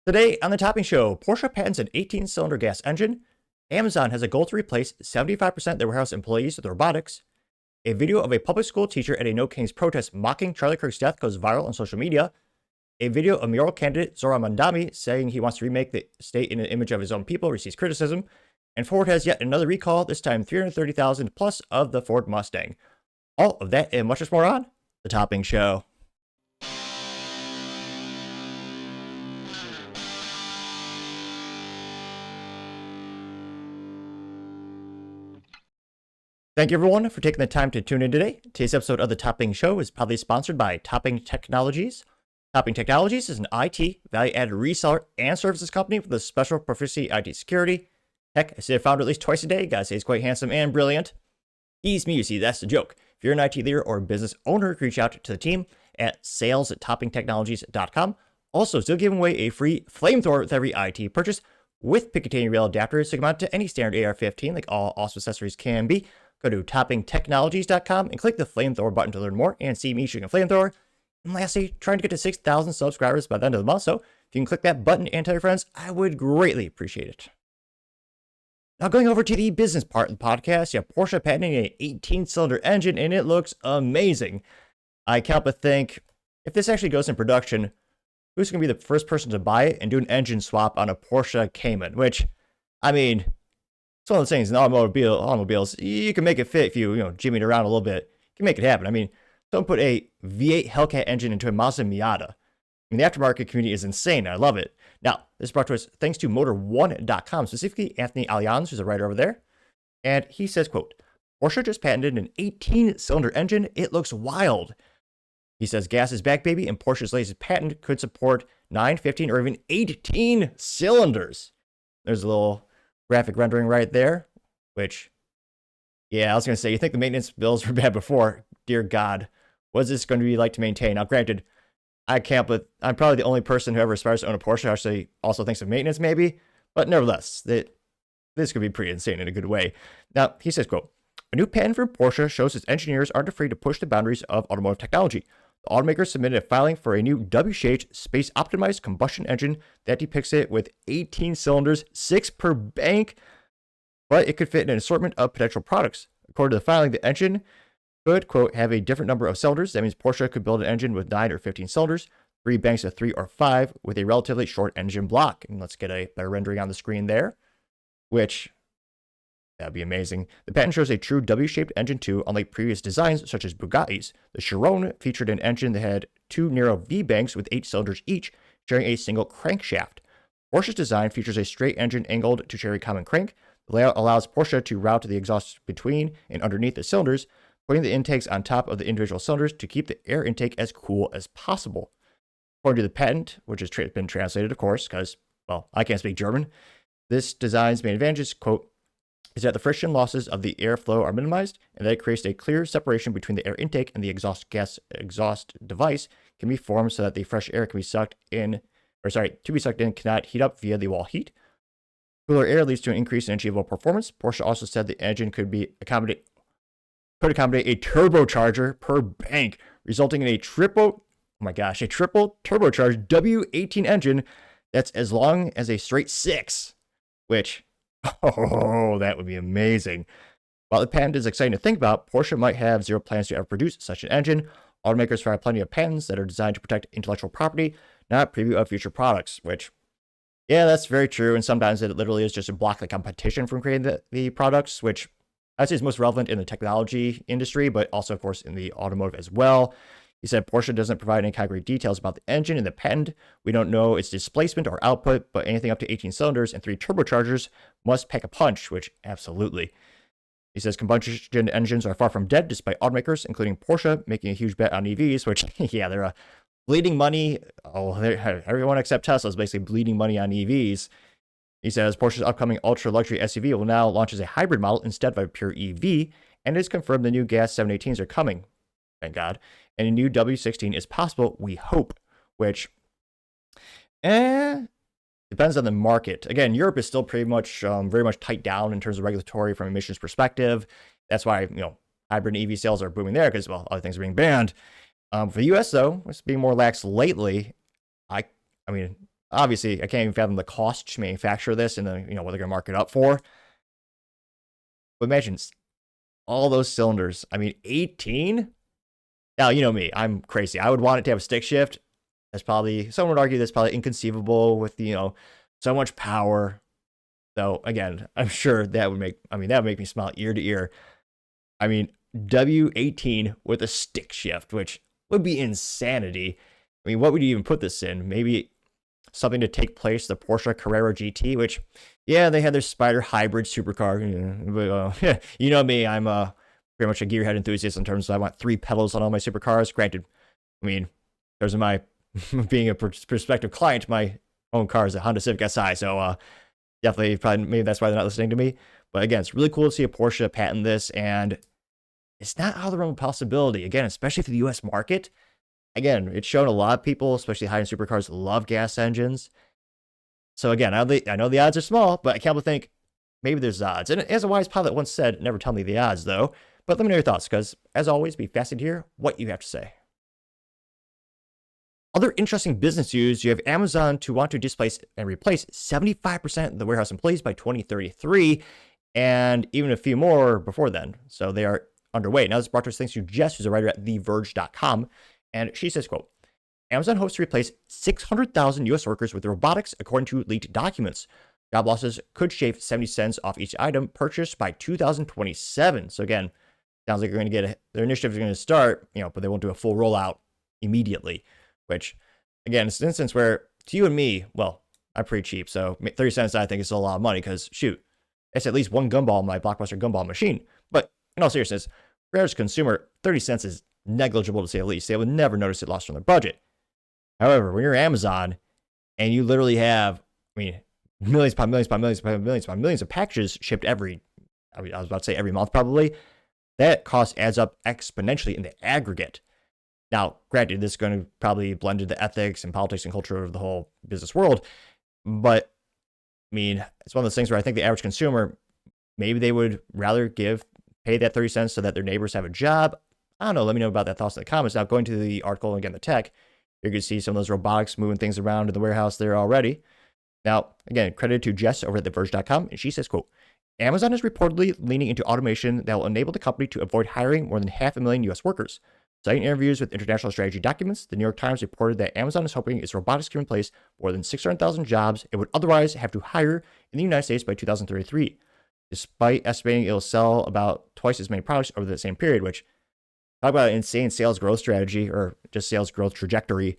Today on the Topping Show, Porsche patents an 18-cylinder gas engine, Amazon has a goal to replace 75% of their warehouse employees with robotics, a video of a public school teacher at a No Kings protest mocking Charlie Kirk's death goes viral on social media, a video of mayoral candidate Zohran Mandani saying he wants to remake the state in an image of his own people receives criticism, and Ford has yet another recall, this time 330,000 plus of the Ford Mustang. All of that and much more on the Topping Show. Thank you everyone for taking the time to tune in today. Today's episode of the Topping Show is proudly sponsored by Topping Technologies. Topping Technologies is an IT value-added reseller and services company with a special proficiency IT security. Heck, I see their founder at least twice a day. Gotta say he's quite handsome and brilliant. He's me, you see, that's the joke. If you're an IT leader or business owner, reach out to the team at sales@toppingtechnologies.com. Also, still giving away a free Flamethrower with every IT purchase with Picatinny rail adapters so you can mount to any standard AR-15 like all awesome accessories can be. Go to toppingtechnologies.com and click the Flamethrower button to learn more and see me shooting a flamethrower. And lastly, trying to get to 6,000 subscribers by the end of the month, so if you can click that button and tell your friends, I would greatly appreciate it. Now going over to the business part of the podcast, you have Porsche patenting an 18-cylinder engine, and it looks amazing. I can't but think, if this actually goes in production, who's going to be the first person to buy it and do an engine swap on a Porsche Cayman? Which, I mean, it's one of those things in automobiles, you can make it fit if you jimmy it around a little bit. You can make it happen. I mean, someone put a V8 Hellcat engine into a Mazda Miata. I mean, the aftermarket community is insane. I love it. Now, this is brought to us thanks to Motor1.com, specifically Anthony Allianz, who's a writer over there. And he says, quote, Porsche just patented an 18-cylinder engine. It looks wild. He says, gas is back, baby, and Porsche's latest patent could support 9, 15, or even 18 cylinders. There's a little graphic rendering right there, which, yeah, I was going to say, you think the maintenance bills were bad before. Dear God, what is this going to be like to maintain? Now, granted, I can't, but I'm probably the only person who ever aspires to own a Porsche, actually also thinks of maintenance maybe, but nevertheless, this could be pretty insane in a good way. Now, he says, quote, a new patent from Porsche shows its engineers aren't afraid to push the boundaries of automotive technology. The automaker submitted a filing for a new W-shaped, space-optimized combustion engine that depicts it with 18 cylinders, 6 per bank, but it could fit in an assortment of potential products. According to the filing, the engine could, quote, have a different number of cylinders. That means Porsche could build an engine with 9 or 15 cylinders, 3 banks of 3 or 5, with a relatively short engine block. And let's get a better rendering on the screen there, which, that'd be amazing. The patent shows a true W-shaped engine too, unlike previous designs such as Bugatti's. The Chiron featured an engine that had 2 narrow V-banks with 8 cylinders each, sharing a single crankshaft. Porsche's design features a straight engine angled to share a common crank. The layout allows Porsche to route the exhaust between and underneath the cylinders, putting the intakes on top of the individual cylinders to keep the air intake as cool as possible. According to the patent, which has been translated, of course, because, well, I can't speak German, this design's main advantages, quote, is that the friction losses of the airflow are minimized, and that it creates a clear separation between the air intake and the exhaust device can be formed so that the fresh air can be sucked in, cannot heat up via the wall heat. Cooler air leads to an increase in achievable performance. Porsche also said the engine could accommodate a turbocharger per bank, resulting in a triple turbocharged W18 engine that's as long as a straight 6, which, oh, that would be amazing. While the patent is exciting to think about, Porsche might have zero plans to ever produce such an engine. Automakers file plenty of patents that are designed to protect intellectual property, not preview of future products, which, yeah, that's very true, and sometimes it literally is just to block the competition from creating the products, which I'd say is most relevant in the technology industry, but also, of course, in the automotive as well. He said Porsche doesn't provide any concrete details about the engine in the patent. We don't know its displacement or output, but anything up to 18 cylinders and 3 turbochargers must pack a punch, which absolutely. He says combustion engines are far from dead, despite automakers, including Porsche, making a huge bet on EVs, which, yeah, they're bleeding money. Everyone except Tesla is basically bleeding money on EVs. He says Porsche's upcoming ultra-luxury SUV will now launch as a hybrid model instead of a pure EV, and it is confirmed the new gas 718s are coming. Thank God. And a new W16 is possible, we hope, which, depends on the market. Again, Europe is still pretty much, very much tight down in terms of regulatory from emissions perspective. That's why, hybrid EV sales are booming there because, well, other things are being banned. For the US, though, it's being more lax lately. I mean, Obviously, I can't even fathom the cost to manufacture this and then, what they're going to mark it up for. But imagine all those cylinders. I mean, 18? Now, you know me, I'm crazy. I would want it to have a stick shift. Someone would argue that's probably inconceivable with, so much power. So again, I'm sure that would make me smile ear to ear. I mean, W18 with a stick shift, which would be insanity. I mean, what would you even put this in? Maybe something to take place the Porsche Carrera GT, which, yeah, they had their Spider hybrid supercar. But, you know me, I'm pretty much a gearhead enthusiast in terms of I want 3 pedals on all my supercars. Granted, I mean, there's my being a prospective client, my own car is a Honda Civic Si, so definitely, probably, maybe that's why they're not listening to me. But again, it's really cool to see a Porsche patent this, and it's not out of the realm of possibility. Again, especially for the U.S. market. Again, it's shown a lot of people, especially high-end supercars, love gas engines. So again, I know the odds are small, but I can't but think maybe there's odds. And as a wise pilot once said, never tell me the odds, though. But let me know your thoughts, because as always, be fascinated to hear what you have to say. Other interesting business news, you have Amazon to want to displace and replace 75% of the warehouse employees by 2033, and even a few more before then. So they are underway. Now, this brought to us thanks to Jess, who's a writer at TheVerge.com, and she says, quote, Amazon hopes to replace 600,000 U.S. workers with robotics, according to leaked documents. Job losses could shave 70 cents off each item purchased by 2027. So again, sounds like they're going to get their initiative is going to start, but they won't do a full rollout immediately. Which, again, it's an instance where, to you and me, well, I'm pretty cheap, so 30 cents I think is a lot of money, because, shoot, it's at least one gumball in my Blockbuster gumball machine. But in all seriousness, for average consumer, 30 cents is negligible to say the least. They would never notice it lost from their budget. However, when you're Amazon, and you literally have, millions upon millions upon millions upon millions upon millions of packages shipped I was about to say every month probably, that cost adds up exponentially in the aggregate. Now, granted, this is going to probably blend into the ethics and politics and culture of the whole business world, but it's one of those things where I think the average consumer, maybe they would rather pay that 30 cents so that their neighbors have a job. I don't know. Let me know about that thoughts in the comments. Now, going to the article and again, the tech, you're going to see some of those robotics moving things around in the warehouse there already. Now, again, credit to Jess over at TheVerge.com, and she says, quote, Amazon is reportedly leaning into automation that will enable the company to avoid hiring more than 500,000 U.S. workers. Citing interviews with international strategy documents, the New York Times reported that Amazon is hoping its robotics can replace more than 600,000 jobs it would otherwise have to hire in the United States by 2033, despite estimating it'll sell about twice as many products over that same period, which, talk about an insane sales growth strategy, or just sales growth trajectory,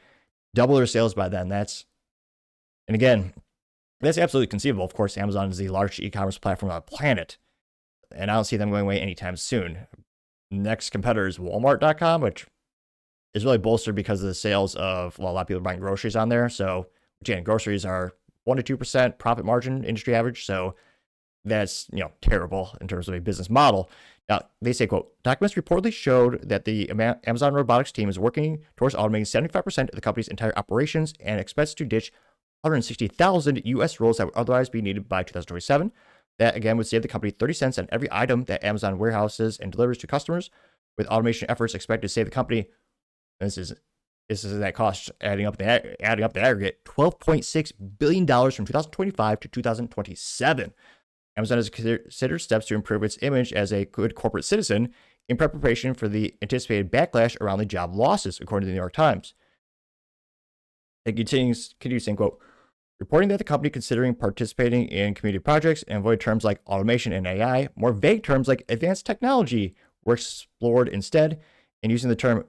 double their sales by then. And again, that's absolutely conceivable. Of course, Amazon is the largest e-commerce platform on the planet, and I don't see them going away anytime soon. Next competitor is Walmart.com, which is really bolstered because of the sales of, a lot of people are buying groceries on there. So, again, groceries are 1% to 2% profit margin, industry average. So that's, terrible in terms of a business model. Now, they say, quote, documents reportedly showed that the Amazon robotics team is working towards automating 75% of the company's entire operations and expects to ditch 160,000 U.S. roles that would otherwise be needed by 2027. That, again, would save the company 30 cents on every item that Amazon warehouses and delivers to customers, with automation efforts expected to save the company, this is that cost adding up the aggregate, $12.6 billion from 2025 to 2027. Amazon has considered steps to improve its image as a good corporate citizen in preparation for the anticipated backlash around the job losses, according to the New York Times. It continues saying, quote, reporting that the company considering participating in community projects and avoid terms like automation and AI, more vague terms like advanced technology were explored instead, and using the term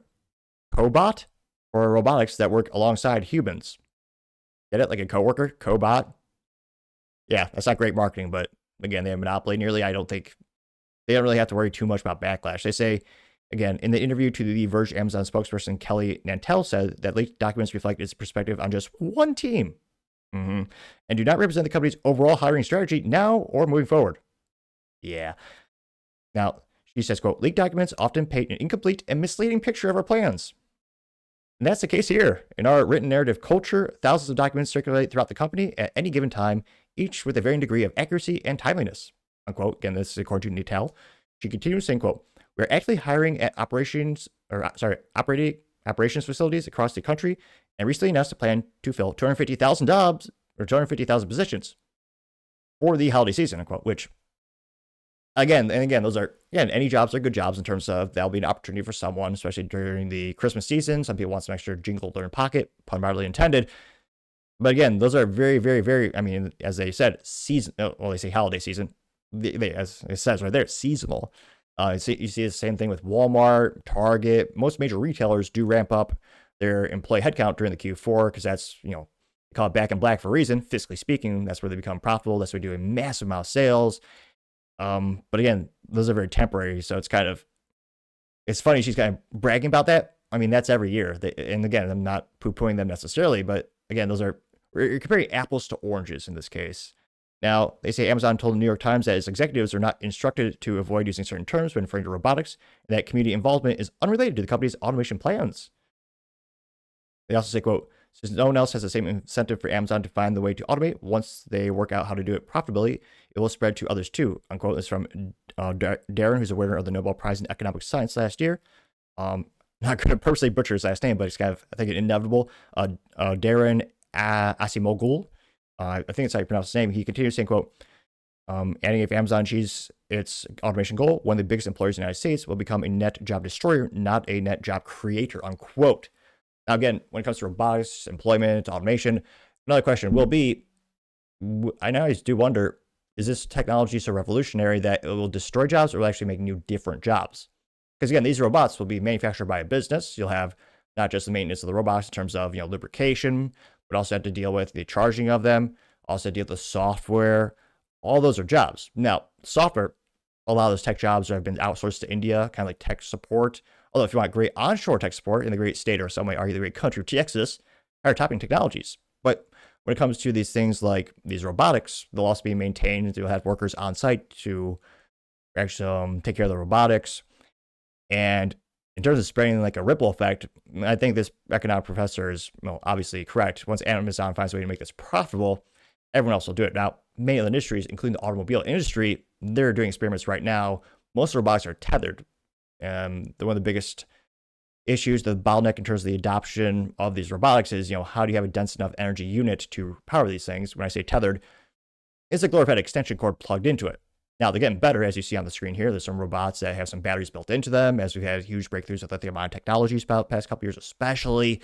cobot for robotics that work alongside humans. Get it? Like a coworker? Cobot? Yeah, that's not great marketing, but again, they have monopoly nearly. I don't think they don't really have to worry too much about backlash. They say, again, in the interview to the Verge Amazon spokesperson Kelly Nantel said that leaked documents reflect its perspective on just one team. And do not represent the company's overall hiring strategy now or moving forward. Yeah. Now, she says, quote, leaked documents often paint an incomplete and misleading picture of our plans. And that's the case here. In our written narrative culture, thousands of documents circulate throughout the company at any given time, each with a varying degree of accuracy and timeliness. Unquote. Again, this is according to Nantel. She continues saying, quote, we're actually hiring at operations facilities across the country and recently announced a plan to fill 250,000 jobs or 250,000 positions for the holiday season, unquote, which again, those are, any jobs are good jobs in terms of that'll be an opportunity for someone, especially during the Christmas season. Some people want some extra jingle in their pocket, pun mildly intended. But again, those are very, very, very, as they said, season. Well, they say holiday season. As it says right there, seasonal. You see the same thing with Walmart, Target. Most major retailers do ramp up their employee headcount during the Q4 because that's, they call it back in black for a reason. Fiscally speaking, that's where they become profitable. That's where they do a massive amount of sales. But again, those are very temporary. So it's funny she's kind of bragging about that. That's every year. And again, I'm not poo-pooing them necessarily, but again, you're comparing apples to oranges in this case. Now, they say Amazon told the New York Times that its executives are not instructed to avoid using certain terms when referring to robotics, and that community involvement is unrelated to the company's automation plans. They also say, quote, since no one else has the same incentive for Amazon to find the way to automate, once they work out how to do it profitably, it will spread to others too, unquote. This is from Darren, who's a winner of the Nobel Prize in Economic Science last year. Not going to purposely butcher his last name, but it's kind of, I think, inevitable. Darren Asimogul. I think it's how you pronounce his name. He continues saying, quote, adding if Amazon achieves its automation goal, one of the biggest employers in the United States will become a net job destroyer, not a net job creator, unquote. Now, again, when it comes to robotics, employment, automation, another question will be, I now do wonder, is this technology so revolutionary that it will destroy jobs or will actually make new different jobs? Because again, these robots will be manufactured by a business. You'll have not just the maintenance of the robots in terms of, lubrication, but also have to deal with the charging of them, also deal with the software. All those are jobs. Now, software, a lot of those tech jobs have been outsourced to India, kind of like tech support. Although if you want great onshore tech support in the great state, or some might argue the great country of Texas, higher topping technologies. But when it comes to these things like these robotics, they'll also be maintained. You'll have workers on site to actually take care of the robotics. And in terms of spreading like a ripple effect, I think this economic professor is obviously correct. Once Amazon finds a way to make this profitable, everyone else will do it. Now, many other industries, including the automobile industry, they're doing experiments right now. Most robotics are tethered. One of the biggest issues, the bottleneck in terms of the adoption of these robotics is, how do you have a dense enough energy unit to power these things? When I say tethered, it's a glorified extension cord plugged into it. Now, they're getting better, as you see on the screen here. There's some robots that have some batteries built into them, as we've had huge breakthroughs with lithium-ion technologies about the past couple years especially.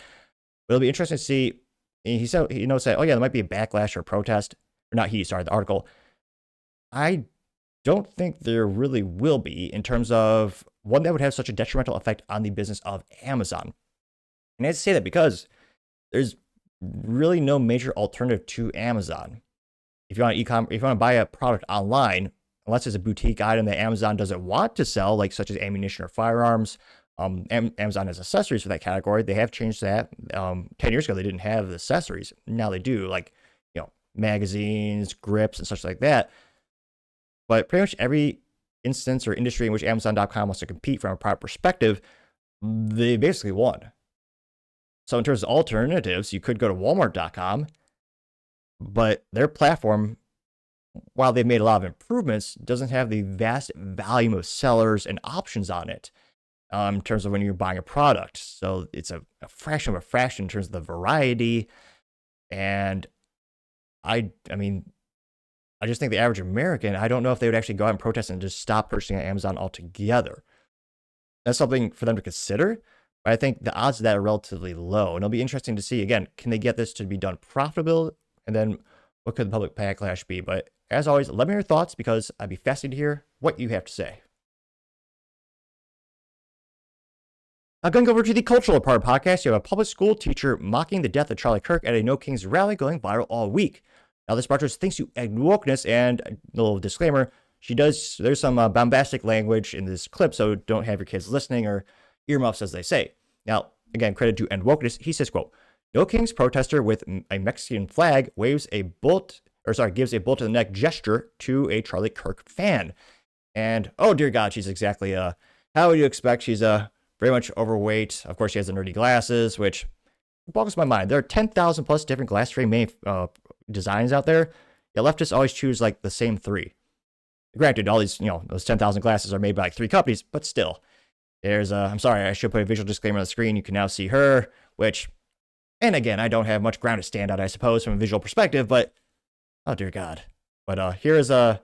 But it'll be interesting to see. He said, said, oh yeah, there might be a backlash or protest. Or not the article. I don't think there really will be in terms of one that would have such a detrimental effect on the business of Amazon. And I say that because there's really no major alternative to Amazon. If you want to buy a product online, unless it's a boutique item that Amazon doesn't want to sell, like such as ammunition or firearms, Amazon has accessories for that category. They have changed that. 10 years ago, they didn't have accessories. Now they do, like, magazines, grips, and such like that. But pretty much every instance or industry in which Amazon.com wants to compete from a product perspective, they basically won. So in terms of alternatives, you could go to Walmart.com, but their platform, while they've made a lot of improvements, doesn't have the vast volume of sellers and options on it in terms of when you're buying a product. So it's a fraction of a fraction in terms of the variety. And I just think the average American, I don't know if they would actually go out and protest and just stop purchasing on Amazon altogether. That's something for them to consider. But I think the odds of that are relatively low. And it'll be interesting to see, again, can they get this to be done profitable? And then what could the public backlash be? But as always, let me know your thoughts because I'd be fascinated to hear what you have to say. Now, going over to the cultural part of the podcast, you have a public school teacher mocking the death of Charlie Kirk at a No Kings rally going viral all week. Now, this broadcaster thinks you add wokeness, and a little disclaimer, there's some bombastic language in this clip, so don't have your kids listening or earmuffs, as they say. Now, again, credit to end wokeness. He says, quote, No Kings protester with a Mexican flag gives a bullet to the neck gesture to a Charlie Kirk fan. And, oh dear God, she's exactly, how would you expect? She's very much overweight. Of course, she has the nerdy glasses, which boggles my mind. There are 10,000 plus different glass frame designs out there. Yeah, leftists always choose like the same three. Granted, all these, those 10,000 glasses are made by like 3 companies, but still. I'm sorry, I should put a visual disclaimer on the screen. You can now see her, which, And again, I don't have much ground to stand on, I suppose, from a visual perspective, but oh dear God. But here is a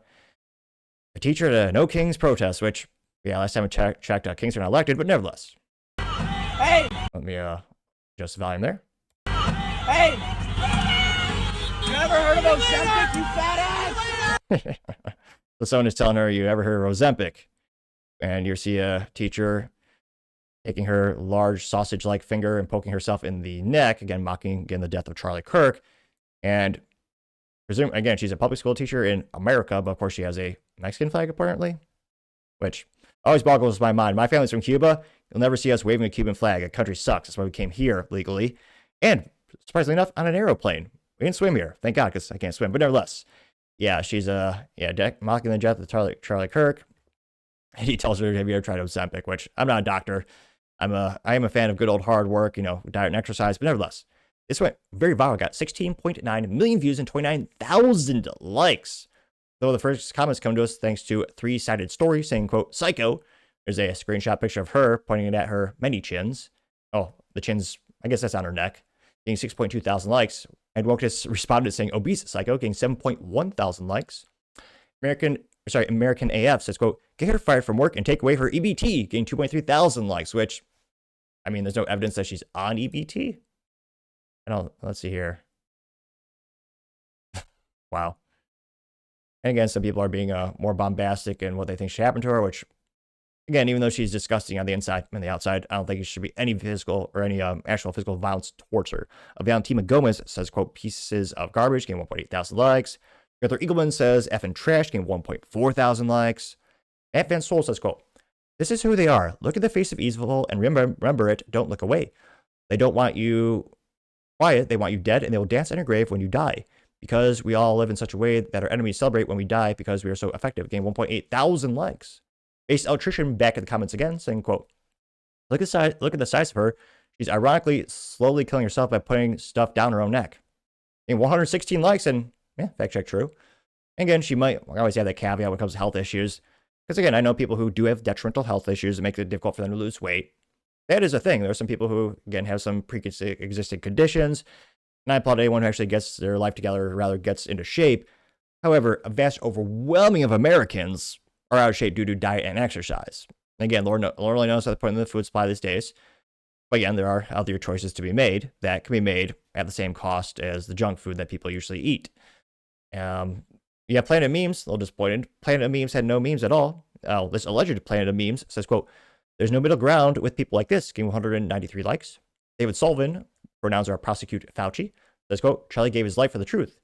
teacher at a No Kings protest, which, yeah, last time I checked, Kings are not elected, but nevertheless. Hey! Let me adjust the volume there. Hey! You ever heard of Ozempic, you fat ass? So someone is telling her, you ever heard of Ozempic? And you see a teacher taking her large sausage-like finger and poking herself in the neck, again, mocking the death of Charlie Kirk. And again, she's a public school teacher in America, but of course she has a Mexican flag, apparently, which always boggles my mind. My family's from Cuba. You'll never see us waving a Cuban flag. A country sucks. That's why we came here legally. And surprisingly enough, on an aeroplane. We didn't swim here. Thank God, because I can't swim. But nevertheless, yeah, she's mocking the death of Charlie Kirk. And he tells her, have you ever tried Ozempic? Which, I'm not a doctor. I am a fan of good old hard work, diet and exercise. But nevertheless, this went very viral. Got 16.9 million views and 29,000 likes. Though the first comments come to us thanks to Three-Sided Story saying, quote, psycho. There's a screenshot picture of her pointing at her many chins. Oh, the chins, I guess that's on her neck. Getting 6.2 thousand likes. And Wokus responded saying, obese psycho, getting 7.1 thousand likes. American AF says, quote, get her fired from work and take away her EBT, getting 2.3 thousand likes, which, I mean, there's no evidence that she's on EBT. Let's see here. Wow. And again, some people are being more bombastic in what they think should happen to her, which, again, even though she's disgusting on the inside and the outside, I don't think it should be any physical or any actual physical violence towards her. Valentina Gomez says, quote, pieces of garbage, getting 1.8 thousand likes. Arthur Eagleman says, effing trash, getting 1.4 thousand likes. Ant Van Soul says, quote, this is who they are. Look at the face of evil and remember it. Don't look away. They don't want you quiet. They want you dead, and they will dance on your grave when you die. Because we all live in such a way that our enemies celebrate when we die because we are so effective. Getting 1.8 thousand likes. Ace Electrician back in the comments again, saying, quote, look at the size of her. She's ironically slowly killing herself by putting stuff down her own neck. Getting 116 likes, and yeah, fact check true. And again, she might always have that caveat when it comes to health issues. Because again, I know people who do have detrimental health issues that make it difficult for them to lose weight. That is a thing. There are some people who, again, have some pre-existing conditions. And I applaud anyone who actually gets their life together, or rather gets into shape. However, a vast overwhelming of Americans are out of shape due to diet and exercise. And again, Lord only knows how to put in the food supply these days. But again, there are healthier choices to be made that can be made at the same cost as the junk food that people usually eat. Yeah, Planet of Memes, a little disappointed. Planet of Memes had no memes at all. This alleged Planet of Memes says, quote, there's no middle ground with people like this, getting 193 likes. David Sullivan, pronouns are prosecute Fauci, says, quote, Charlie gave his life for the truth.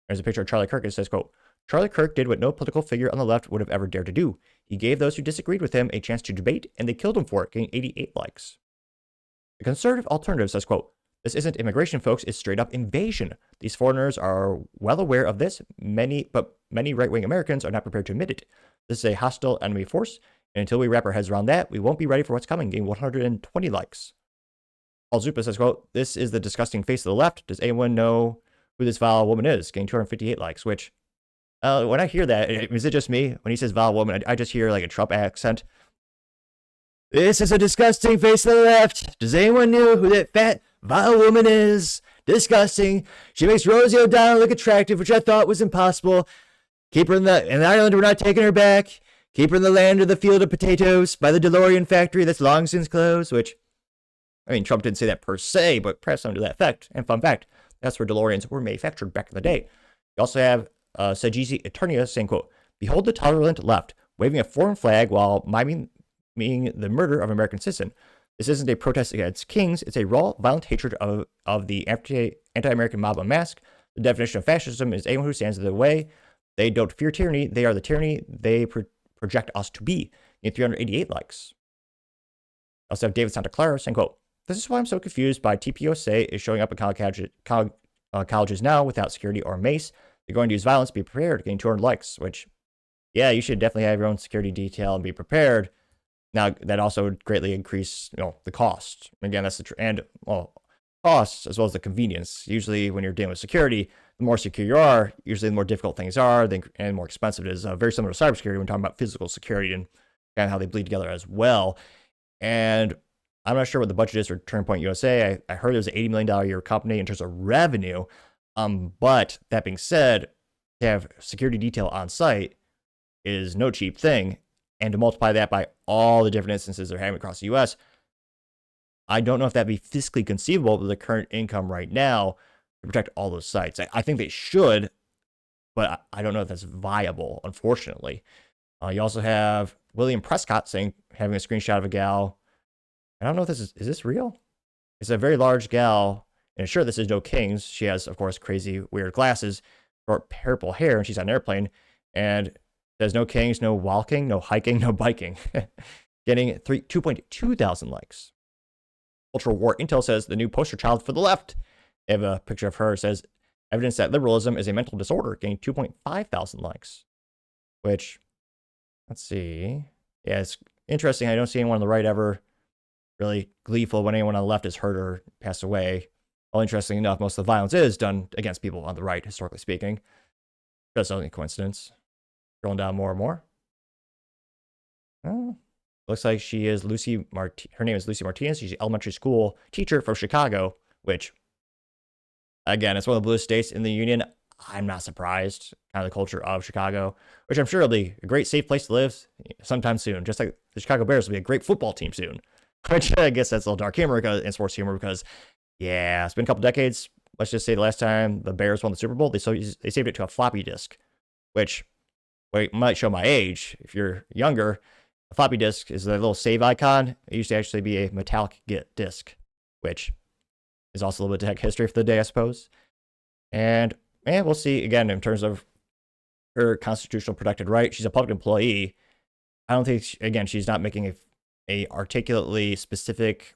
There's a picture of Charlie Kirk. It says, quote, Charlie Kirk did what no political figure on the left would have ever dared to do. He gave those who disagreed with him a chance to debate, and they killed him for it, getting 88 likes. The conservative alternative says, quote, this isn't immigration, folks. It's straight up invasion. These foreigners are well aware of this, but many right-wing Americans are not prepared to admit it. This is a hostile enemy force, and until we wrap our heads around that, we won't be ready for what's coming, getting 120 likes. Alzupa says, quote, this is the disgusting face of the left. Does anyone know who this vile woman is? Getting 258 likes, which, when I hear that, is it just me? When he says vile woman, I just hear like a Trump accent. This is a disgusting face of the left. Does anyone know who that fat, vile woman is? Disgusting. She makes Rosie O'Donnell look attractive, which I thought was impossible. Keep her in Ireland, we're not taking her back. Keep her in the land of the field of potatoes by the DeLorean factory that's long since closed, which, I mean, Trump didn't say that per se, but perhaps something to that effect. And fun fact, that's where DeLoreans were manufactured back in the day. You also have Sajisi Eternia saying, quote, behold the tolerant left, waving a foreign flag while miming the murder of an American citizen. This isn't a protest against kings, it's a raw, violent hatred of the anti-American mob unmasked. The definition of fascism is anyone who stands in the way. They don't fear tyranny, they are the tyranny they project us to be. In 388 likes. Also have David Santa Clara saying, quote, this is why I'm so confused by TPOSA is showing up in colleges now without security or mace. They're going to use violence, be prepared, getting 200 likes, which, yeah, you should definitely have your own security detail and be prepared. Now, that also would greatly increase, the cost. Again, that's costs as well as the convenience. Usually when you're dealing with security, the more secure you are, usually the more difficult things are and more expensive it is. Very similar to cybersecurity when talking about physical security and how they bleed together as well. And I'm not sure what the budget is for Turning Point USA. I heard it was an $80 million a year company in terms of revenue. But that being said, to have security detail on site is no cheap thing. And to multiply that by all the different instances they're having across the US, I don't know if that'd be fiscally conceivable with the current income right now to protect all those sites. I think they should, but I don't know if that's viable, unfortunately. You also have William Prescott having a screenshot of a gal. I don't know if is this real? It's a very large gal, and sure, this is no Kings. She has, of course, crazy, weird glasses, short purple hair, and she's on an airplane. And there's no Kings, no walking, no hiking, no biking. Getting 2.2 thousand likes. Cultural War Intel says the new poster child for the left. They have a picture of her. It says evidence that liberalism is a mental disorder, getting 2.5 thousand likes. Which, let's see. Yeah, it's interesting. I don't see anyone on the right ever really gleeful when anyone on the left is hurt or passed away. Well, interesting enough, most of the violence is done against people on the right, historically speaking. That's only a coincidence. Scrolling down more and more. Oh, looks like she is her name is Lucy Martinez. She's an elementary school teacher from Chicago, which, again, it's one of the bluest states in the union. I'm not surprised. Kind of the culture of Chicago, which I'm sure will be a great, safe place to live sometime soon. Just like the Chicago Bears will be a great football team soon. Which I guess that's a little dark humor and sports humor because, yeah, it's been a couple decades. Let's just say the last time the Bears won the Super Bowl, they saved it to a floppy disk, which might show my age. If you're younger, a floppy disk is the little save icon. It used to actually be a metallic disk, which is also a little bit of tech history for the day, I suppose. And we'll see, again, in terms of her constitutional protected right. She's a public employee. I don't think, again, she's not making a articulately specific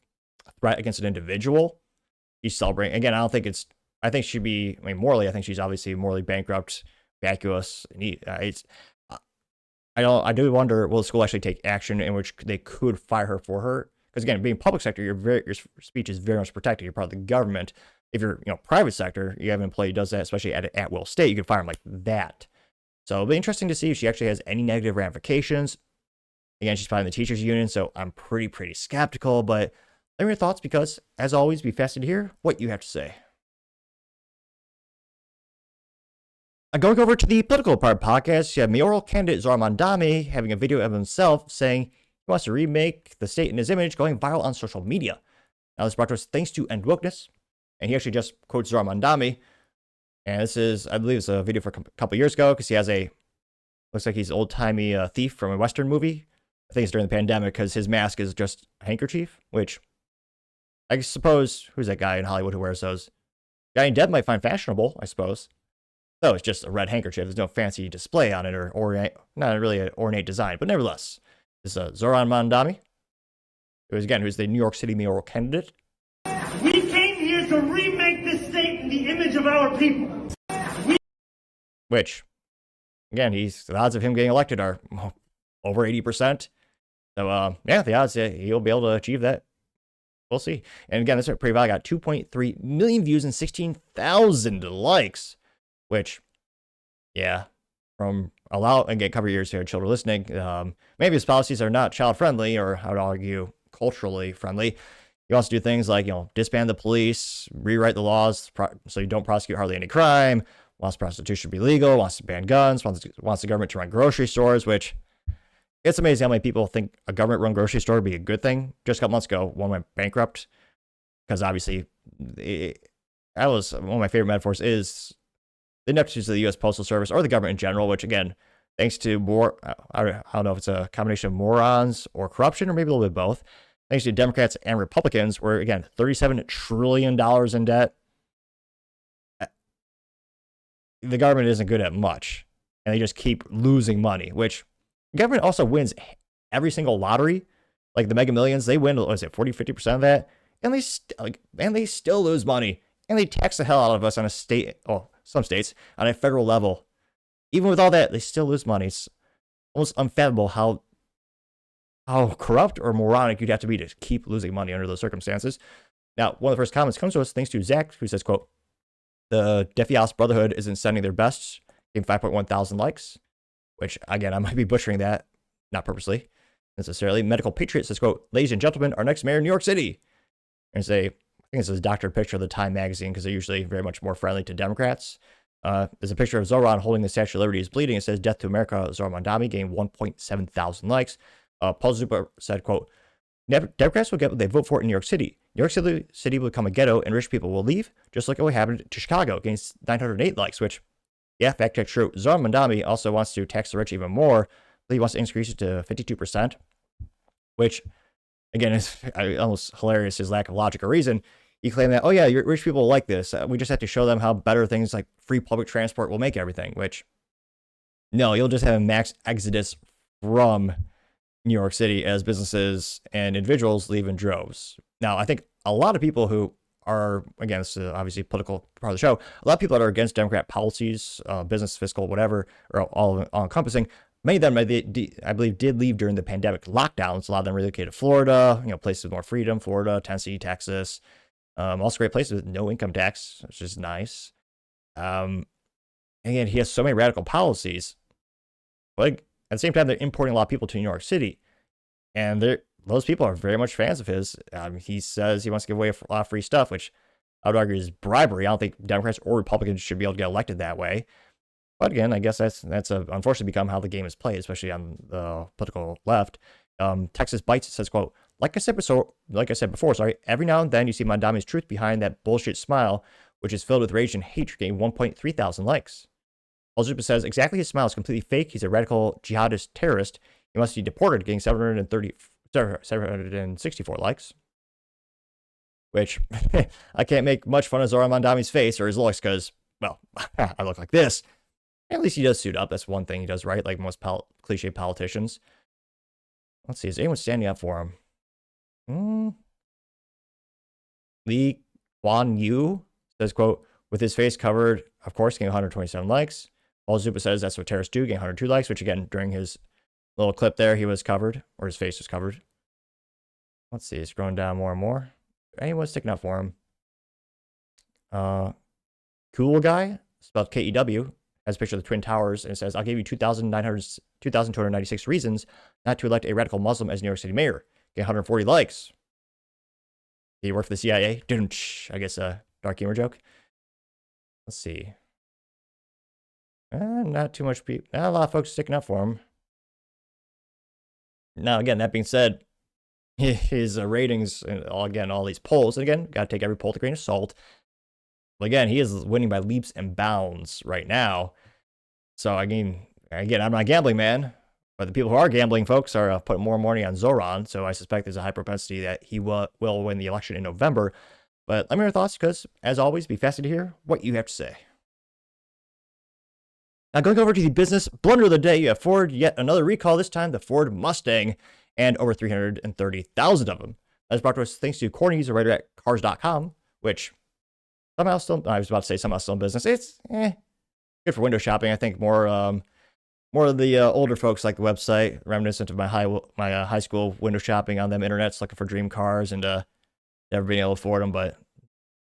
threat against an individual. She's celebrating. Again, I think she'd be, morally, I think she's obviously morally bankrupt, vacuous. I do wonder, will the school actually take action in which they could fire her for her? Because again, being public sector, your speech is very much protected. You're part of the government. If you're, private sector, you have an employee who does that, especially at will state, you can fire them like that. So it'll be interesting to see if she actually has any negative ramifications. Again, she's probably in the teachers union, so I'm pretty skeptical, but let me know your thoughts because, as always, be fascinated to hear what you have to say. Going over to the political part of the podcast, you have mayoral candidate Zohran Mandani having a video of himself saying he wants to remake the state in his image, going viral on social media. Now, this brought to us thanks to End Wokeness, and he actually just quotes Zohran Mandani, and this is, I believe, it's a video for a couple years ago because he has looks like he's an old-timey thief from a Western movie. I think it's during the pandemic because his mask is just a handkerchief, which I suppose, who's that guy in Hollywood who wears those? Guy in Dead might find fashionable, I suppose. Though it's just a red handkerchief. There's no fancy display on it or not really an ornate design. But nevertheless, this is Zohran Mandani, who's the New York City mayoral candidate. We came here to remake this state in the image of our people. Which, again, the odds of him getting elected are over 80%. So, the odds he'll be able to achieve that. We'll see. And again, this pretty valid. Got 2.3 million views and 16,000 likes. Which, from cover years here, children listening, maybe his policies are not child friendly, or I would argue culturally friendly. You also do things like, disband the police, rewrite the laws so you don't prosecute hardly any crime, wants prostitution to be legal, wants to ban guns, wants the government to run grocery stores, which it's amazing how many people think a government-run grocery store would be a good thing. Just a couple months ago, one went bankrupt because obviously that was one of my favorite metaphors is the ineptitudes of the U.S. Postal Service or the government in general, which again, thanks to I don't know if it's a combination of morons or corruption or maybe a little bit of both, thanks to Democrats and Republicans, we're, again, $37 trillion in debt. The government isn't good at much, and they just keep losing money, which the government also wins every single lottery. Like the Mega Millions, they win, 40-50% of that, and they still lose money, and they tax the hell out of us on some states, on a federal level. Even with all that, they still lose money. It's almost unfathomable how corrupt or moronic you'd have to be to keep losing money under those circumstances. Now, one of the first comments comes to us thanks to Zach, who says, quote, the Defias Brotherhood isn't sending their best, getting 5.1 thousand likes, which, again, I might be butchering that, not purposely. necessarily. Medical Patriot says, quote, ladies and gentlemen, our next mayor of New York City. And I think this is a doctored picture of the Time magazine because they're usually very much more friendly to Democrats. There's a picture of Zohran holding the Statue of Liberty is bleeding. It says, death to America, Zohran Mandani, gained 1.7 thousand likes. Paul Zupa said, quote, Democrats will get what they vote for in New York City. New York City will become a ghetto and rich people will leave, just like what happened to Chicago, gained 908 likes, which, yeah, fact check true. Zohran Mandani also wants to tax the rich even more. He wants to increase it to 52%, which, again, is almost hilarious, his lack of logic or reason. He claimed that, oh yeah, rich people like this. We just have to show them how better things like free public transport will make everything, which, no, you'll just have a max exodus from New York City as businesses and individuals leave in droves. Now, I think a lot of people who are, again, this is obviously political part of the show, a lot of people that are against Democrat policies, business, fiscal, whatever, or all encompassing, many of them, I believe, did leave during the pandemic lockdowns. A lot of them relocated to Florida, places with more freedom, Florida, Tennessee, Texas. Also great places with no income tax, which is nice. Again, he has so many radical policies. But at the same time, they're importing a lot of people to New York City. And those people are very much fans of his. He says he wants to give away a lot of free stuff, which I would argue is bribery. I don't think Democrats or Republicans should be able to get elected that way. But again, I guess that's unfortunately become how the game is played, especially on the political left. Texas Bites says, quote, like I said before, every now and then you see Mandami's truth behind that bullshit smile, which is filled with rage and hatred, getting 1.3 thousand likes. Alzupa says, exactly, his smile is completely fake. He's a radical jihadist terrorist. He must be deported, getting 764 likes. Which, I can't make much fun of Zohran Mandami's face or his looks because, well, I look like this. At least he does suit up. That's one thing he does right, like most cliche politicians. Let's see, is anyone standing up for him? Lee Kuan Yew says, quote, with his face covered, of course, getting 127 likes. Paul Zupa says that's what terrorists do, getting 102 likes, which again, during his little clip there, he was covered, or his face was covered. Let's see, scrolling down more and more. Anyone sticking up for him? Cool Guy, spelled K-E-W, has a picture of the Twin Towers, and it says, I'll give you 2,296 reasons not to elect a radical Muslim as New York City mayor. Get 140 likes. Did he work for the CIA? I guess a dark humor joke. Let's see. Not too much people. Not a lot of folks sticking up for him. Now, again, that being said, his ratings, all these polls, and again, got to take every poll with a grain of salt. But again, he is winning by leaps and bounds right now. So, again, I'm not a gambling man, but the people who are gambling, folks, are putting more money on Zohran. So I suspect there's a high propensity that he will win the election in November. But let me know your thoughts because, as always, be fascinated to hear what you have to say. Now, going over to the business blunder of the day, you have Ford, yet another recall, this time the Ford Mustang, and over 330,000 of them. That's brought to us thanks to Corny, a writer at cars.com, which somehow still, I was about to say somehow still in business. It's good for window shopping. I think more of the older folks like the website, reminiscent of my high school window shopping on them internets, looking for dream cars and never being able to afford them, but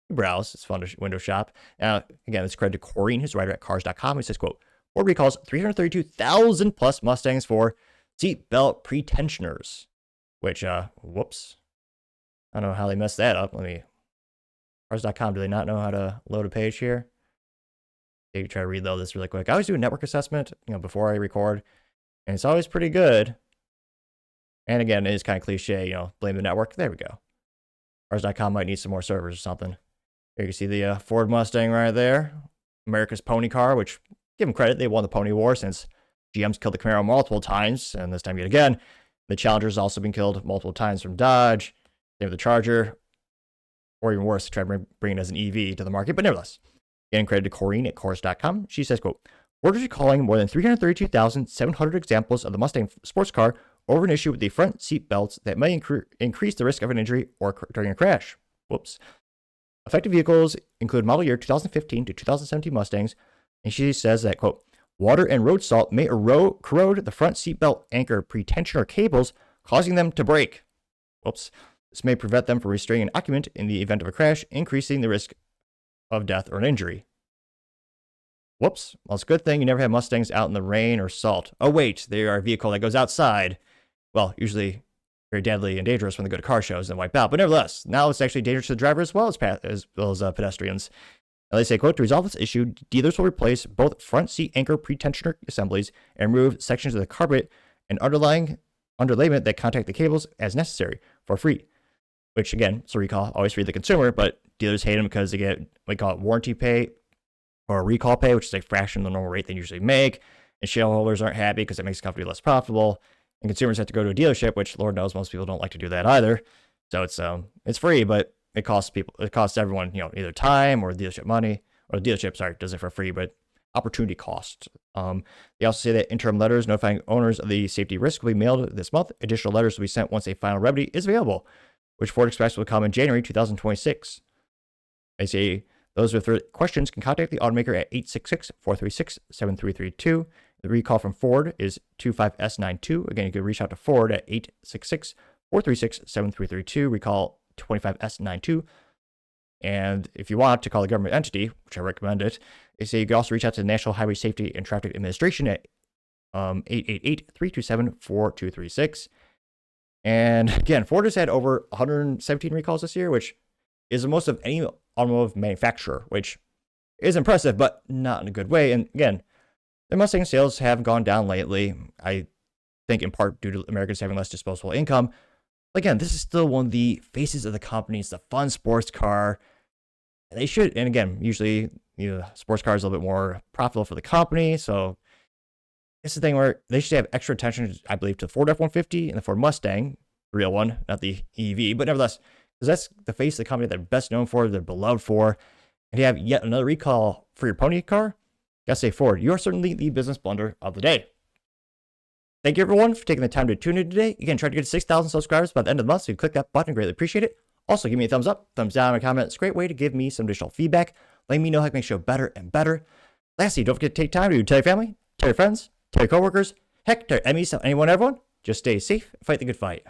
browse. It's fun to window shop. Now, again, it's credit to Corrine, who's a writer at cars.com. He says, quote, Ford recalls 332,000 plus Mustangs for seatbelt pretensioners, which, whoops. I don't know how they messed that up. Cars.com, do they not know how to load a page here? Maybe try to reload this really quick. I always do a network assessment, before I record, and it's always pretty good. And again, it is kind of cliche, blame the network. There we go. Cars.com might need some more servers or something. Here you can see the Ford Mustang right there. America's pony car, which, give them credit, they won the pony war since GM's killed the Camaro multiple times, and this time yet again. The Challenger's also been killed multiple times from Dodge. Same with the Charger, or even worse, try to bring it as an EV to the market, but nevertheless. Getting credit to Corrine at Cars.com. She says, quote, Ford is recalling more than 332,700 examples of the Mustang sports car over an issue with the front seat belts that may increase the risk of an injury or during a crash. Whoops. Affected vehicles include model year 2015 to 2017 Mustangs, and she says that, quote, water and road salt may corrode the front seatbelt anchor pretensioner cables, causing them to break. Whoops. This may prevent them from restraining an occupant in the event of a crash, increasing the risk of death or an injury. Whoops. Well, it's a good thing you never have Mustangs out in the rain or salt. Oh, wait, they are a vehicle that goes outside well, usually very deadly and dangerous when they go to car shows and wipe out. But nevertheless, now it's actually dangerous to the driver as well as pedestrians. Now they say, quote, to resolve this issue, dealers will replace both front seat anchor pretensioner assemblies and remove sections of the carpet and underlayment that contact the cables as necessary for free. Which, again, it's a recall, always free to the consumer, but dealers hate them because they get, we call it warranty pay or recall pay, which is a fraction of the normal rate they usually make. And shareholders aren't happy because it makes the company less profitable. And consumers have to go to a dealership, which Lord knows most people don't like to do that either. So it's free, but it costs everyone, either time or dealership money, or the dealership, does it for free, but opportunity cost. They also say that interim letters notifying owners of the safety risk will be mailed this month. Additional letters will be sent once a final remedy is available, which Ford expects will come in January 2026. They say those with questions can contact the automaker at 866-436-7332. The recall from Ford is 25S92. Again, you can reach out to Ford at 866-436-7332. Recall 25S92. And if you want to call the government entity, which I recommend it, they say you can also reach out to the National Highway Safety and Traffic Administration at 888-327-4236. And again, Ford has had over 117 recalls this year, which is the most of any automotive manufacturer, which is impressive, but not in a good way. And again, the Mustang sales have gone down lately, I think in part due to Americans having less disposable income. Again, this is still one of the faces of the company. It's a fun sports car. They should, and again, usually, sports cars are a little bit more profitable for the company. So it's the thing where they should have extra attention, I believe, to the Ford F-150 and the Ford Mustang, the real one, not the EV. But nevertheless, because that's the face of the company they're best known for, they're beloved for. And you have yet another recall for your pony car. Gotta say, Ford, you are certainly the business blunder of the day. Thank you, everyone, for taking the time to tune in today. You can try to get to 6,000 subscribers by the end of the month, so you click that button. Greatly appreciate it. Also, give me a thumbs up, thumbs down, and a comment. It's a great way to give me some additional feedback, letting me know how I can make the show better and better. Lastly, don't forget to take time to tell your family, tell your friends, tell your coworkers, heck, tell your enemies, tell anyone, everyone. Just stay safe and fight the good fight.